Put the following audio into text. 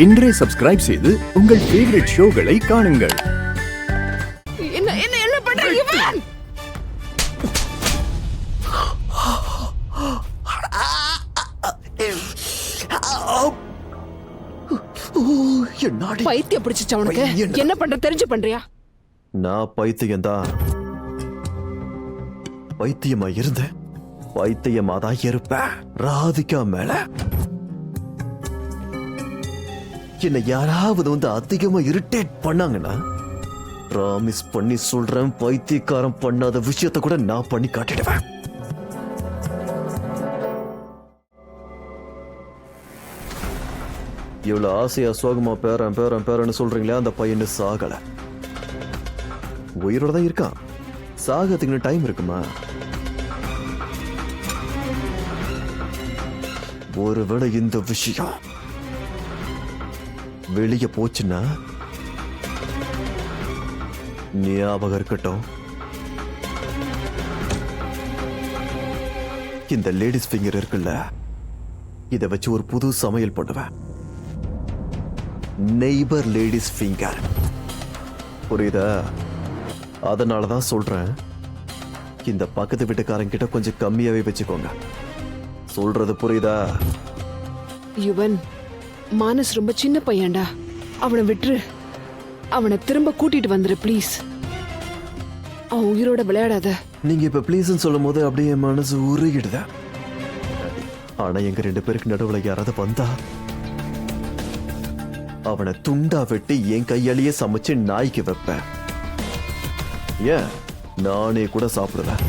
இன்றே சப்ஸ்கிரைப் செய்து உங்கள் ஃபேவரட் ஷோகளை காணுங்கள். என்ன என்ன என்ன பண்றீங்க இவன்? பைத்தியம் பிடிச்சிச்சு அவனுக்கு. என்ன பண்ற தெரிஞ்சு பண்றியா? நான் பைத்தியம் தான். பைத்தியமா இருந்தேன், பைத்தியமா தான் இருப்பேன். ராதிகா மேல என்ன யாராவது வந்து அதிகமா இரிட்டேட் பண்ணாங்கன்னா, ப்ராமிஸ் பண்ணி சொல்றேன், பைத்தியக்காரன் பண்ணாத விஷயத்த கூட நான் பண்ணி காட்டிடுவேன். இவ்வளவு ஆசையா சோகமா பேரன் பேரன் பேரன்னு சொல்றீங்களே, அந்த பையனு சாகல, உயிரோட தான் இருக்கான். சாகத்துக்கு டைம் இருக்குமா? ஒருவேளை இந்த விஷயம் வெளியே போச்சுன்னா ஞாபகம் இருக்கட்டும், இந்த லேடிஸ் ஃபிங்கர் இருக்குல்ல, இதை வச்சு ஒரு புது சமையல் பண்ணுவேன். நெய்பர் லேடிஸ் ஃபிங்கர், புரியுதா? அதனாலதான் சொல்றேன், இந்த பக்கத்து வீட்டுக்காரங்கிட்ட கொஞ்சம் கம்மியாவே வச்சுக்கோங்க. சொல்றது புரியுதா? யுவன், மானஸ் ரொம்ப சின்ன பையன்டா, அவனை விட்டுரு. அவனை திரும்ப கூட்டிட்டு வந்துரு ப்ளீஸ். அவன் உயிரோட விளையாடாத. நீங்க இப்ப ப்ளீஸ்ன்னு சொல்லும் போது அப்படியே என் மனசு உருகிடுத. ஆனா எங்க 2 பேருக்கு நடுவுல யாராவது வந்தா அவனை துண்டா வெட்டி என் கையாலேயே சமைச்சு நாய்க்கு வைப்பேன். ஏன், நானே கூட சாப்பிடுவேன்.